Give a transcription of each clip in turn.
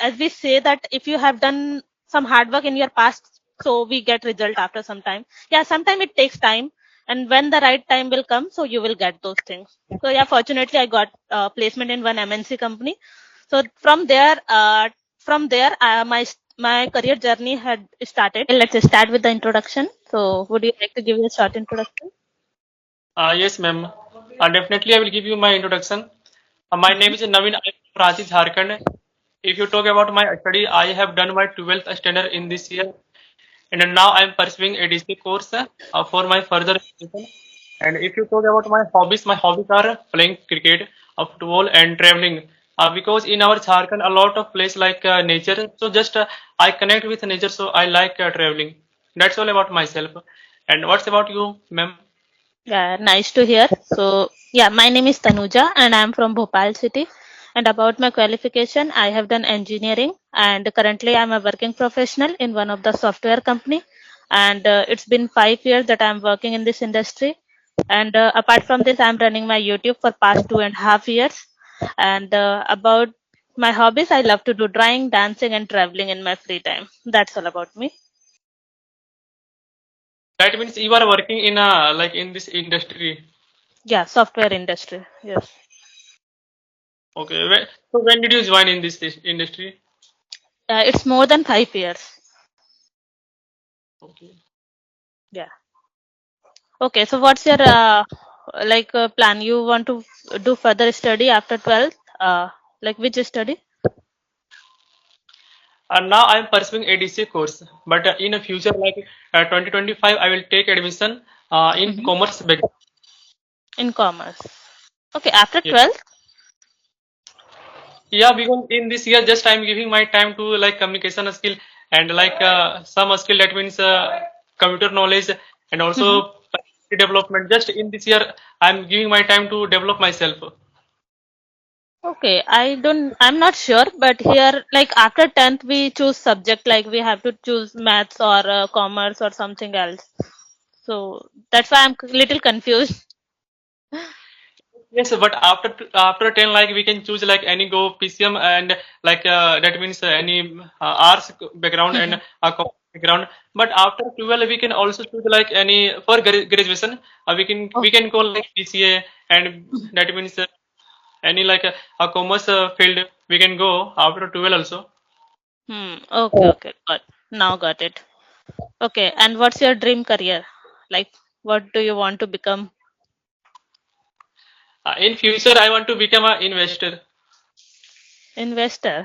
as we say that if you have done some hard work in your past, so we get result after some time. Yeah, sometimes it takes time, and when the right time will come, so you will get those things. So yeah, fortunately I got placement in one MNC company. So from there my career journey had started. Let's start with the introduction. So would you like to give a short introduction? Yes, ma'am. Definitely, I will give you my introduction. My name is Naveen. I'm from Ranchi, Jharkhand. If you talk about my study, I have done my 12th standard in this year, and then now I am pursuing a DC course for my further education. And if you talk about my hobbies are playing cricket, football, and traveling. Because in our Jharkhand, a lot of place like nature, so just I connect with nature, so I like traveling. That's all about myself. And what's about you, ma'am? Yeah, nice to hear. So, yeah, my name is Tanuja and I'm from Bhopal city. And about my qualification, I have done engineering and currently I'm a working professional in one of the software company. And it's been 5 years that I'm working in this industry. And apart from this, I'm running my YouTube for past 2.5 years. And about my hobbies, I love to do drawing, dancing, and traveling in my free time. That's all about me. That means you are working in a like in this industry. Yeah, software industry. Yes. Okay. So when did you join in this industry? It's more than 5 years. Okay. Yeah. Okay. So what's your plan? You want to do further study after 12th? Like which study? And now I am pursuing ADC course, but in a future like 2025, I will take admission in Hmm. commerce background. In commerce. Okay. After Yes. 12th. Yeah, because in this year, just I'm giving my time to like communication skill and like some skill that means computer knowledge and Hmm. also personality development. Just in this year, I'm giving my time to develop myself. Okay. I'm not sure, but here, like after 10th, we choose subject. Like we have to choose maths or commerce or something else. So that's why I'm little confused. Yes, but after 10, like we can choose like any go PCM and like that means any arts background and commerce background. But after 12, we can also choose like any for graduation. Oh. We can go like PCA and that means any like a commerce field we can go after 12 also. Okay. Okay. Got it. Okay, and what's your dream career? Like, what do you want to become? In future, I want to become an investor. Investor.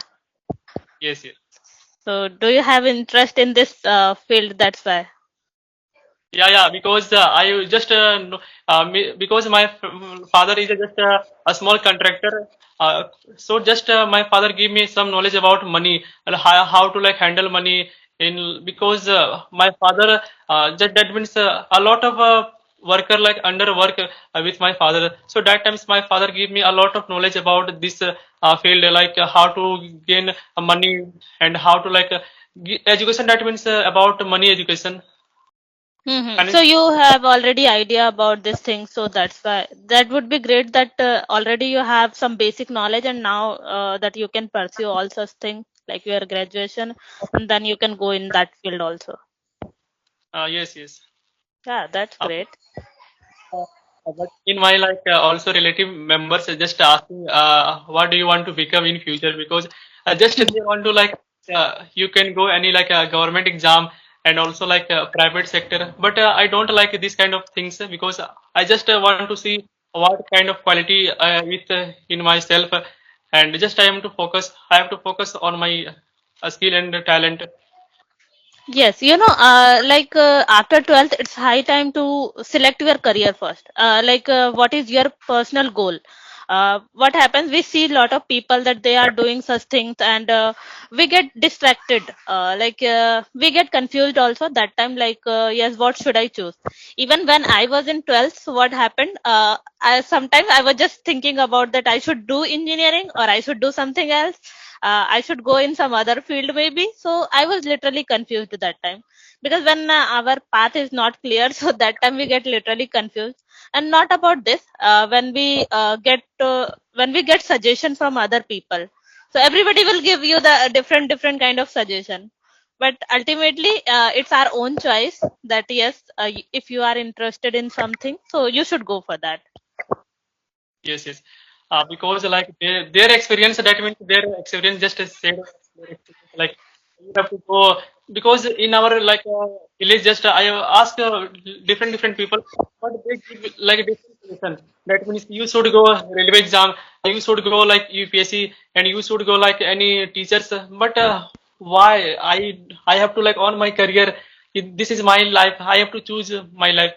Yes, yes. So, do you have interest in this field? That's why. Yeah, yeah, because I just because my father is just a small contractor. So just my father gave me some knowledge about money and how to like handle money in because my father just that means a lot of worker like under work with my father. So that times my father gave me a lot of knowledge about this field like how to gain money and how to like education. That means about money education. So you have already idea about this thing, so that's why that would be great that already you have some basic knowledge, and now that you can pursue all such things like your graduation, and then you can go in that field also. Yes, yes. Yeah, that's Uh, great. but in my like also relative members are just asking, what do you want to become in future? Because just they want to like you can go any like government exam and also like private sector. But I don't like this kind of things because I just want to see what kind of quality with in myself, and just I am to focus. I have to focus on my skill and talent. Yes, after 12th, it's high time to select your career first. What is your personal goal? What happens? We see a lot of people that they are doing such things, and we get distracted. We get confused also that time. Yes, what should I choose? Even when I was in 12th, so what happened? Sometimes I was just thinking about that I should do engineering or I should do something else. I should go in some other field maybe. So I was literally confused that time because when our path is not clear, so that time we get literally confused. And not about this. When we get suggestion from other people. So everybody will give you the different kind of suggestion. But ultimately, it's our own choice that yes, if you are interested in something, so you should go for that. Yes, yes. Because like their experience, that means their experience just said their experience, like you have to go because in our like village, just I have asked different people, but they give like different solution. That means you should go railway exam, you should go like UPSC, and you should go like any teachers. But why I have to like on my career? This is my life. I have to choose my life.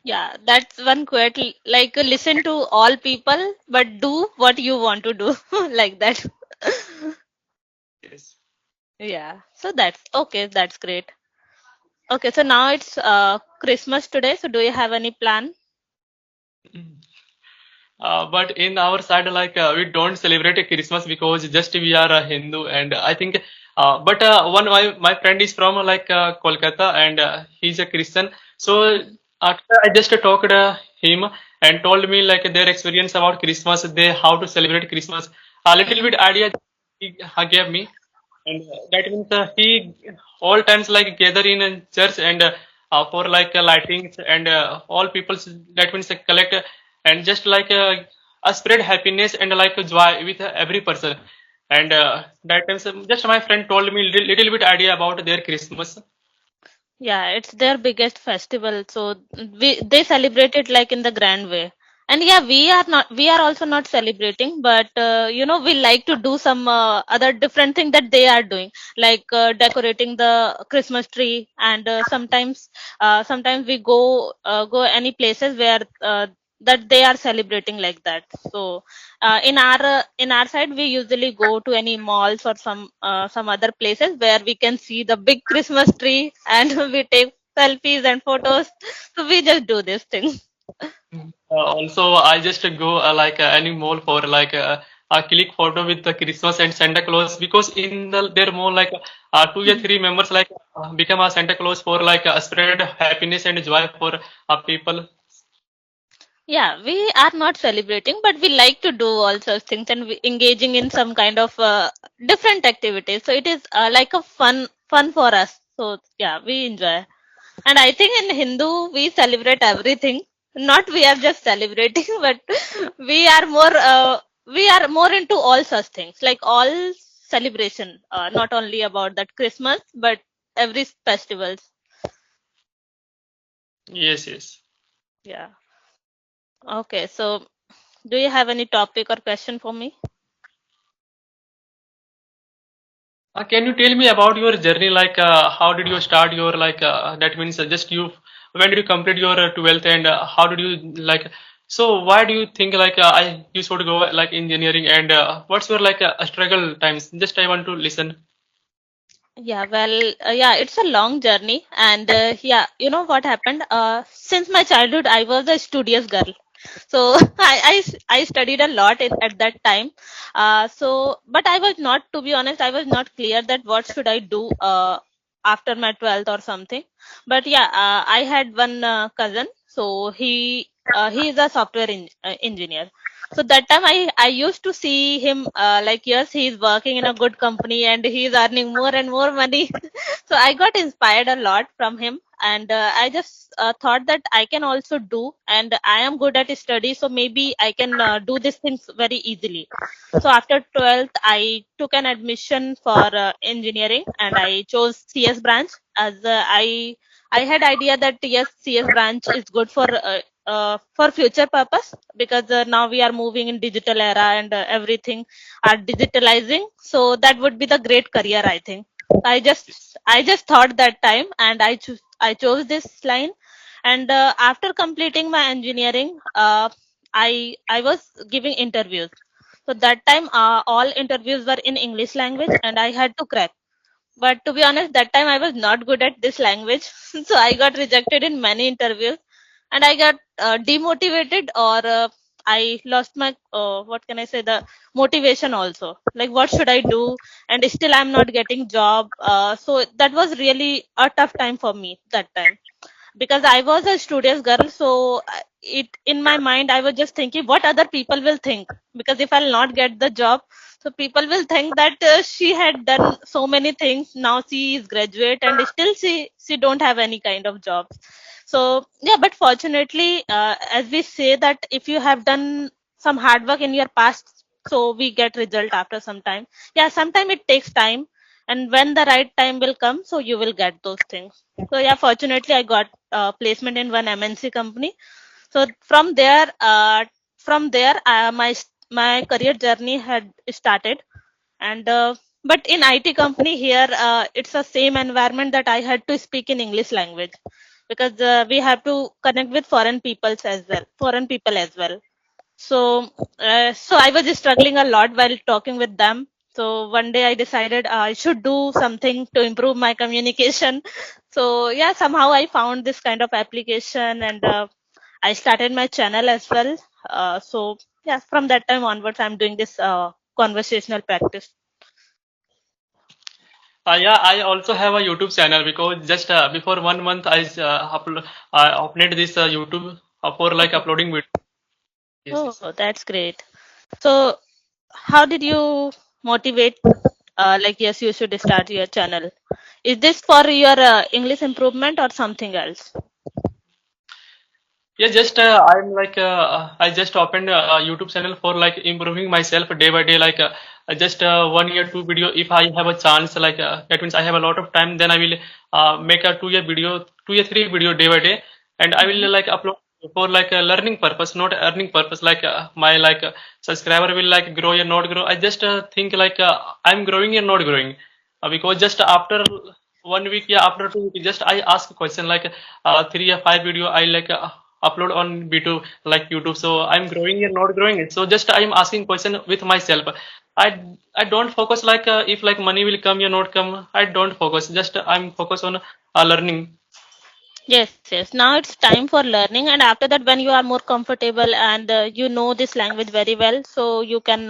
Yeah, that's one quote. Like listen to all people, but do what you want to do, like that. Yes. Yeah. So that's okay. That's great. Okay. So now it's Christmas today. So do you have any plan? But in our side, like we don't celebrate Christmas because just we are a Hindu, and I think. But one my friend is from Kolkata, and he's a Christian. So after I just talked him and told me like their experience about Christmas, they how to celebrate Christmas. A little Hmm. bit idea he gave me, and that means he all times like gather in a church and for like lightings and all people that means collect and just like spread happiness and like joy with every person. And that times just my friend told me little bit idea about their Christmas. Yeah, it's their biggest festival, so they celebrate it like in the grand way. And yeah, we are also not celebrating, but we like to do some other different thing that they are doing, like decorating the Christmas tree, and sometimes we go any places where that they are celebrating like that. So in our side, we usually go to any malls or some other places where we can see the big Christmas tree, and we take selfies and photos. So we just do this thing. Also, I just go any mall for like a click photo with the Christmas and Santa Claus because in their mall like two or three members like become a Santa Claus for like spread happiness and joy for people. Yeah, we are not celebrating, but we like to do all such things, and we engaging in some kind of different activities. So it is like a fun for us. So yeah, we enjoy. And I think in Hindu we celebrate everything. Not we are just celebrating, but we are more into all such things, like all celebration, not only about that Christmas, but every festivals. Yes, yes. Yeah. Okay. So do you have any topic or question for me? Can you tell me about your journey? Like, how did you start your like? That means just you. When did you complete your 12th and how did you like? So why do you think like I you should go like engineering and what's your like struggle times? Just I want to listen. Yeah, well, yeah, it's a long journey, and yeah, you know what happened? Since my childhood, I was a studious girl, so I studied a lot at that time. But I was not, to be honest, I was not clear that what should I do after my 12th or something. But yeah, I had one cousin, so he is a engineer. So that time I used to see him like yes, he's working in a good company and he's earning more and more money. So I got inspired a lot from him, and I just thought that I can also do, and I am good at study, so maybe I can do these things very easily. So after 12th, I took an admission for engineering, and I chose CS branch as I had idea that yes, CS branch is good for future purpose, because now we are moving in digital era, and everything are digitalizing. So that would be the great career, I think. I just thought that time, and I chose this line. And after completing my engineering, I was giving interviews. So that time, all interviews were in English language, and I had to crack. But to be honest, that time I was not good at this language, so I got rejected in many interviews, and I got demotivated, or I lost my what can I say, the motivation also. Like what should I do? And still I'm not getting job. So that was really a tough time for me that time, because I was a studious girl. So it in my mind I was just thinking what other people will think, because if I'll not get the job, So people will think that she had done so many things. Now she is graduate and still she don't have any kind of jobs. So yeah, but fortunately, as we say that if you have done some hard work in your past, so we get result after some time. Yeah, sometime it takes time, and when the right time will come, so you will get those things. So yeah, fortunately, I got placement in one MNC company. So from there, my career journey had started. And but in IT company here, it's the same environment that I had to speak in English language, because we have to connect with foreign people as well. So I was struggling a lot while talking with them. So one day I decided I should do something to improve my communication. So yeah, somehow I found this kind of application, and I started my channel as well. So yeah, from that time onwards, I'm doing this conversational practice. Yeah, I also have a YouTube channel because just before 1 month I uploaded this YouTube for like Oh, uploading videos. Yes, oh, yes. that's great. So how did you motivate? Like, yes, you should start your channel. Is this for your English improvement or something else? Yeah, just I'm like I just opened a YouTube channel for like improving myself day by day. Like just 1 year, two video. If I have a chance, like that means I have a lot of time. Then I will make a 2 year video, 2 year three video day by day, and I will Mhm. like upload for like a learning purpose, not earning purpose. Like my like subscriber will like grow or not grow. I just think like I'm growing or not growing, because just after 1 week, yeah, after 2 weeks, just I ask a question like 3 or 5 video I like upload on B2 like YouTube. So I'm growing or not growing it. So just I'm asking question with myself. I don't focus like if like money will come or not come. I don't focus. Just I'm focused on learning. Yes, yes. Now it's time for learning, and after that, when you are more comfortable and you know this language very well, so you can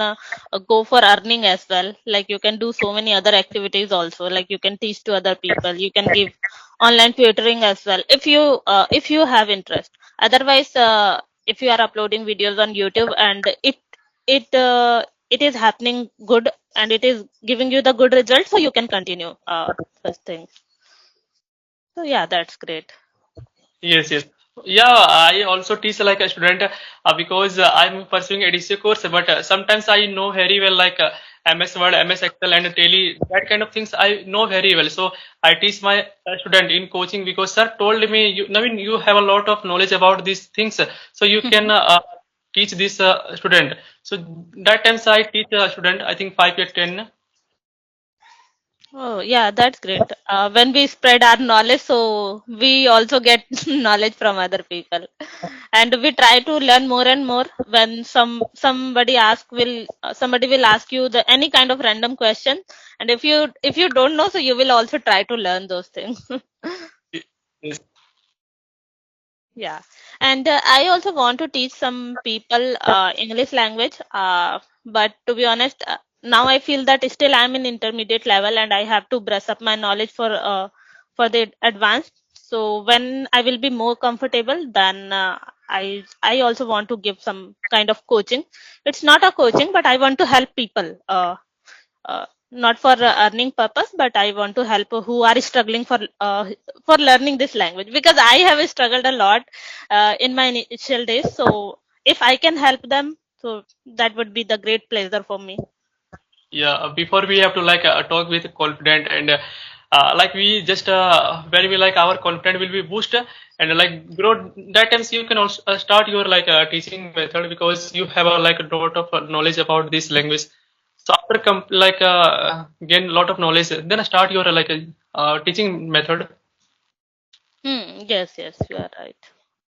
go for earning as well. Like you can do so many other activities also. Like you can teach to other people. You can give online tutoring as well if you have interest. Otherwise, if you are uploading videos on YouTube and it is happening good and it is giving you the good results, so you can continue such things. So yeah, that's great. Yes, yes. Yeah, I also teach like a student because I'm pursuing ADC course, but sometimes I know very well like MS Word, MS Excel, and Tele, that kind of things I know very well. So I teach my student in coaching because sir told me, Naveen, you have a lot of knowledge about these things, so you can teach this student. So that times I teach a student, I think 5 or 10. Oh, yeah, that's great. When we spread our knowledge, so we also get knowledge from other people, and we try to learn more and more. When somebody will ask you the any kind of random question, and if you don't know, so you will also try to learn those things. Yes. Yeah, and I also want to teach some people English language. But to be honest, now I feel that still I'm in intermediate level and I have to brush up my knowledge for the advanced. So when I will be more comfortable, then I also want to give some kind of coaching. It's not a coaching, but I want to help people. Not for earning purpose, but I want to help who are struggling for learning this language, because I have struggled a lot in my initial days. So if I can help them, so that would be the great pleasure for me. Yeah, before we have to like talk with confident and like we just when we like our confident will be boosted and like grow. That times you can also start your like teaching method because you have a like a lot of knowledge about this language. So after like gain a lot of knowledge, then start your like teaching method. Yes, yes, you are right.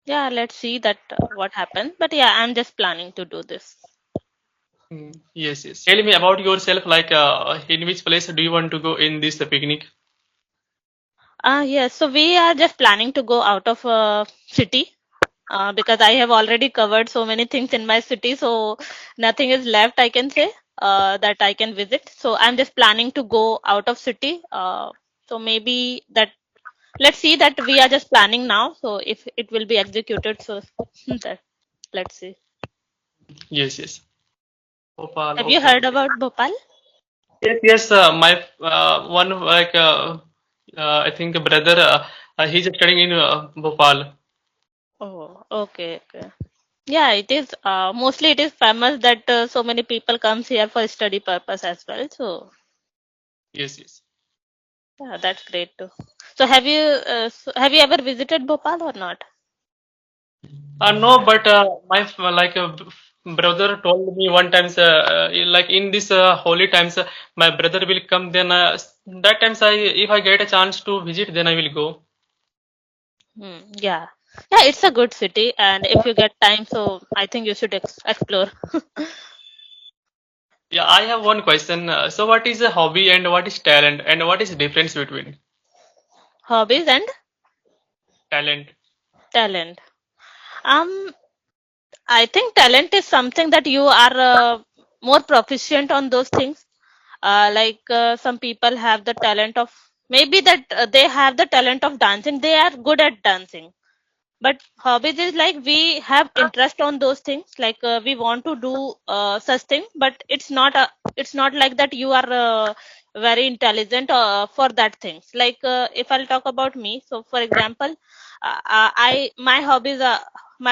Yeah, let's see that what happens, but yeah, I'm just planning to do this. Yes, yes. Tell me about yourself. Like in which place do you want to go in this picnic? Yes, so we are just planning to go out of city, because I have already covered so many things in my city, so nothing is left, I can say, that I can visit. So I'm just planning to go out of city. So maybe that, let's see, that we are just planning now. So if it will be executed, so that let's see. Yes, yes. Bhopal. Have you Okay, heard okay. about Bhopal? Yes, yes. My one I think a brother. He's studying in Bhopal. Oh, okay, okay. Yeah, it is. Mostly, it is famous that so many people comes here for study purpose as well. So, Yes, yes. yeah, that's great too. So, have you ever visited Bhopal or not? No, but brother told me one times, like in this holy times, my brother will come. Then that times if I get a chance to visit, then I will go. Yeah, yeah, it's a good city, and if you get time, so I think you should explore. Yeah, I have one question. So, what is a hobby and what is talent, and what is the difference between Hobbies and talent? talent. Um, I think talent is something that you are more proficient on those things. Some people have the talent of maybe that they have the talent of dancing. They are good at dancing. But hobbies is like we have interest on those things. We want to do such thing, but it's not like that you are very intelligent for that things. If I'll talk about me, so for example, I my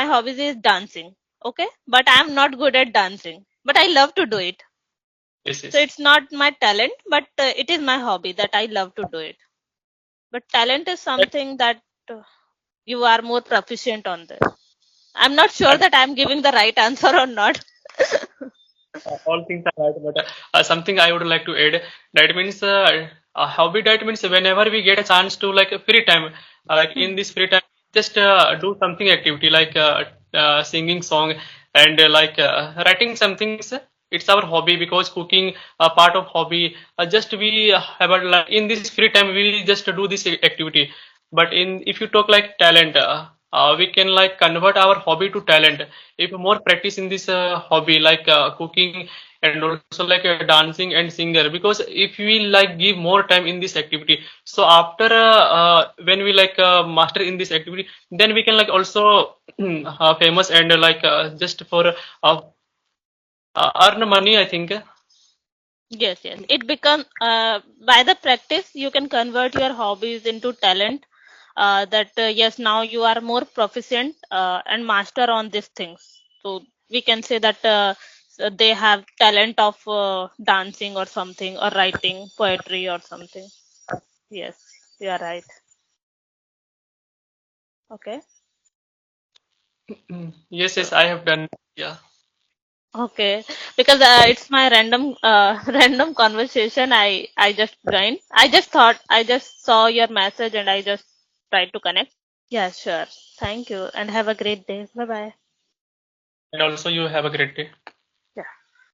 hobbies is dancing. Okay, but I'm not good at dancing, but I love to do it. Yes, So yes. it's not my talent, but it is my hobby that I love to do it. But talent is something that uh, you are more proficient on this. I'm not sure That that I'm giving the right answer or not. all things are right, but something I would like to add. That means a hobby. That means whenever we get a chance to like a free time, like Hmm. in this free time, just do something activity like singing song and writing some things. It's our hobby because cooking a part of hobby. Just we have a, like in this free time we just do this activity. But in if you talk like talent, we can like convert our hobby to talent if more practice in this hobby like cooking and also like dancing and singer, because if we like give more time in this activity, so after when we like master in this activity, then we can like also famous and just for earn money, I think. Yes, yes. It becomes by the practice you can convert your hobbies into talent. That Yes, now you are more proficient and master on these things. So we can say that they have talent of dancing or something, or writing poetry or something. Yes, you are right. Okay. Yes, So yes, I have done. Yeah. okay, because it's my random random conversation. I just joined. I just saw your message and I just tried to connect. Yeah, sure. Thank you and have a great day. Bye bye. And also you have a great day.